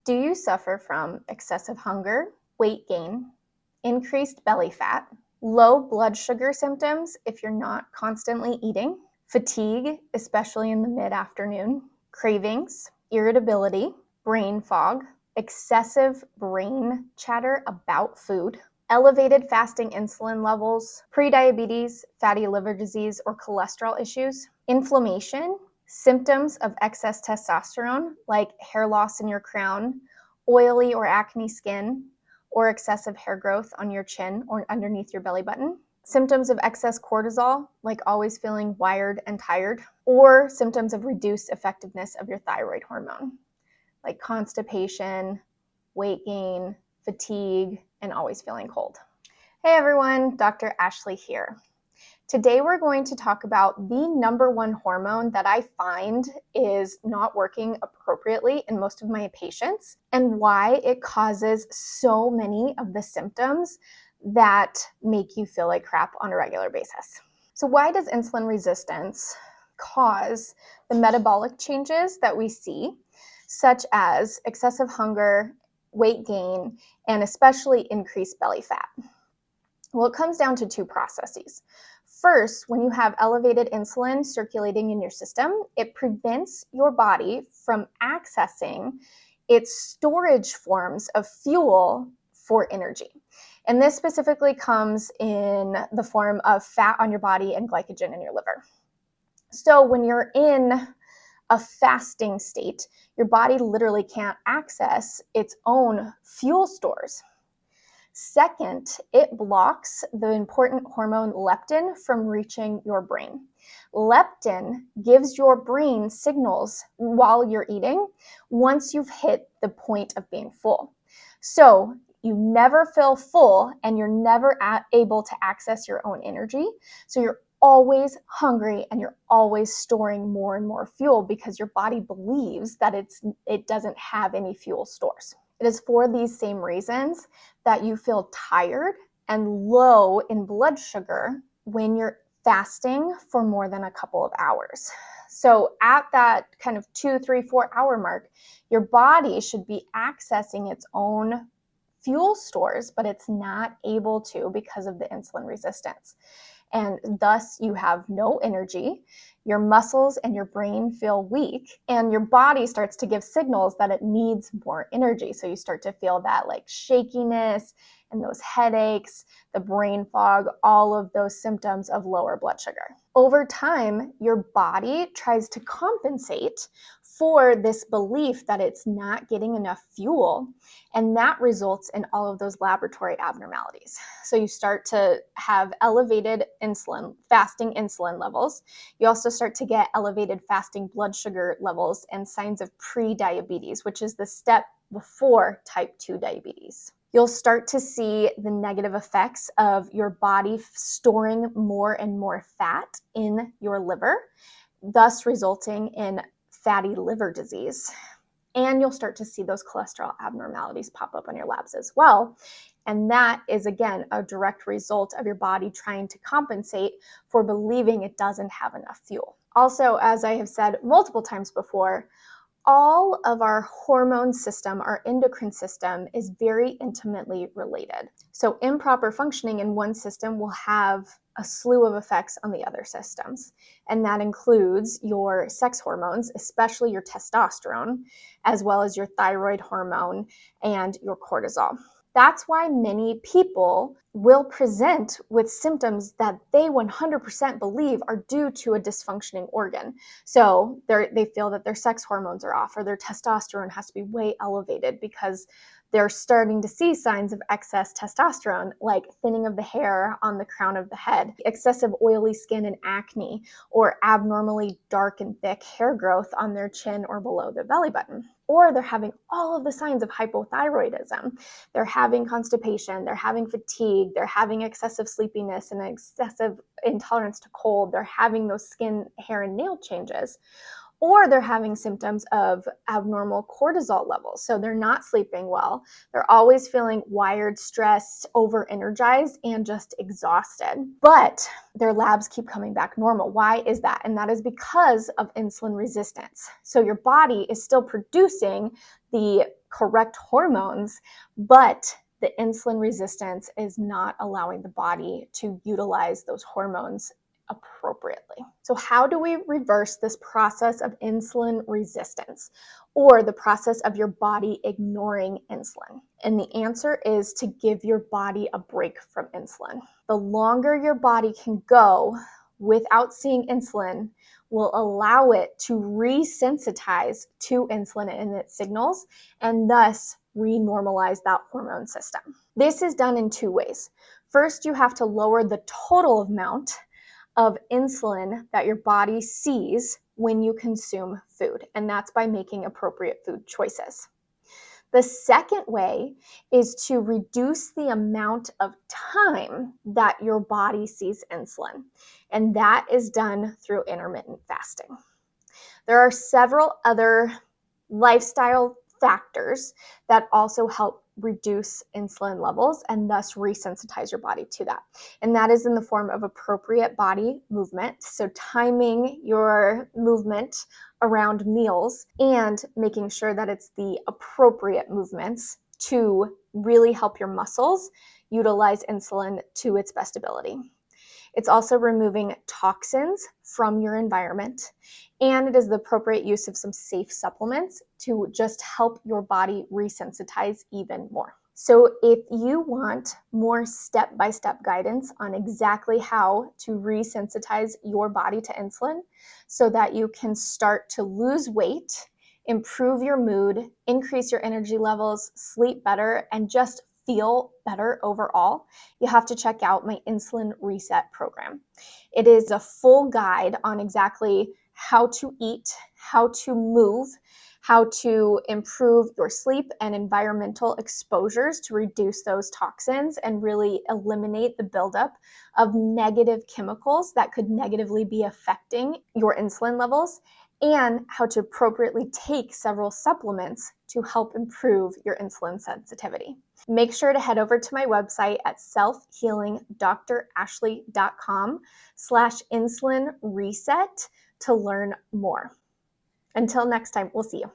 Do you suffer from excessive hunger, weight gain, increased belly fat, low blood sugar symptoms if you're not constantly eating, fatigue, especially in the mid-afternoon, cravings, irritability, brain fog, excessive brain chatter about food, elevated fasting insulin levels, prediabetes, fatty liver disease, or cholesterol issues, inflammation, symptoms of excess testosterone like hair loss in your crown, oily or acne skin, or excessive hair growth on your chin or underneath your belly button, symptoms of excess cortisol, like always feeling wired and tired, or symptoms of reduced effectiveness of your thyroid hormone, like constipation, weight gain, fatigue, and always feeling cold. Hey everyone, Dr. Ashley here. Today we're going to talk about the number one hormone that I find is not working appropriately in most of my patients and why it causes so many of the symptoms that make you feel like crap on a regular basis. So why does insulin resistance cause the metabolic changes that we see, such as excessive hunger, weight gain, and especially increased belly fat? Well, it comes down to two processes. First, when you have elevated insulin circulating in your system, it prevents your body from accessing its storage forms of fuel for energy. And this specifically comes in the form of fat on your body and glycogen in your liver. So when you're in a fasting state, your body literally can't access its own fuel stores. Second, it blocks the important hormone leptin from reaching your brain. Leptin gives your brain signals while you're eating once you've hit the point of being full. So you never feel full and you're never able to access your own energy. So you're always hungry and you're always storing more and more fuel because your body believes that it doesn't have any fuel stores. It is for these same reasons that you feel tired and low in blood sugar when you're fasting for more than a couple of hours. So at that kind of 2, 3, 4 hour mark, your body should be accessing its own fuel stores, but it's not able to because of the insulin resistance. And thus you have no energy, your muscles and your brain feel weak, and your body starts to give signals that it needs more energy. So you start to feel that like shakiness and those headaches, the brain fog, all of those symptoms of lower blood sugar. Over time, your body tries to compensate for this belief that it's not getting enough fuel, and that results in all of those laboratory abnormalities. So you start to have elevated fasting insulin levels. You also start to get elevated fasting blood sugar levels and signs of pre-diabetes, which is the step before type 2 diabetes. You'll start to see the negative effects of your body storing more and more fat in your liver, thus resulting in fatty liver disease. And you'll start to see those cholesterol abnormalities pop up on your labs as well. And that is, again, a direct result of your body trying to compensate for believing it doesn't have enough fuel. Also, as I have said multiple times before, all of our hormone system, our endocrine system, is very intimately related. So improper functioning in one system will have a slew of effects on the other systems. And that includes your sex hormones, especially your testosterone, as well as your thyroid hormone and your cortisol. That's why many people will present with symptoms that they 100% believe are due to a dysfunctioning organ. So they feel that their sex hormones are off or their testosterone has to be way elevated because they're starting to see signs of excess testosterone, like thinning of the hair on the crown of the head, excessive oily skin and acne, or abnormally dark and thick hair growth on their chin or below their belly button. Or they're having all of the signs of hypothyroidism. They're having constipation, they're having fatigue, they're having excessive sleepiness and excessive intolerance to cold, they're having those skin, hair, and nail changes. Or they're having symptoms of abnormal cortisol levels. So they're not sleeping well. They're always feeling wired, stressed, over-energized, and just exhausted. But their labs keep coming back normal. Why is that? And that is because of insulin resistance. So your body is still producing the correct hormones, but the insulin resistance is not allowing the body to utilize those hormones appropriately. So how do we reverse this process of insulin resistance, or the process of your body ignoring insulin? And the answer is to give your body a break from insulin. The longer your body can go without seeing insulin will allow it to resensitize to insulin and its signals, and thus renormalize that hormone system. This is done in two ways. First, you have to lower the total amount of insulin that your body sees when you consume food, and that's by making appropriate food choices. The second way is to reduce the amount of time that your body sees insulin, and that is done through intermittent fasting. There are several other lifestyle factors that also help reduce insulin levels and thus resensitize your body to that. And that is in the form of appropriate body movement. So timing your movement around meals and making sure that it's the appropriate movements to really help your muscles utilize insulin to its best ability. It's also removing toxins from your environment, and it is the appropriate use of some safe supplements to just help your body resensitize even more. So if you want more step-by-step guidance on exactly how to resensitize your body to insulin so that you can start to lose weight, improve your mood, increase your energy levels, sleep better, and just feel better overall, you have to check out my Insulin Reset program. It is a full guide on exactly how to eat, how to move, how to improve your sleep and environmental exposures to reduce those toxins and really eliminate the buildup of negative chemicals that could negatively be affecting your insulin levels, and how to appropriately take several supplements to help improve your insulin sensitivity. Make sure to head over to my website at selfhealingdrashley.com/insulin reset to learn more. Until next time, we'll see you.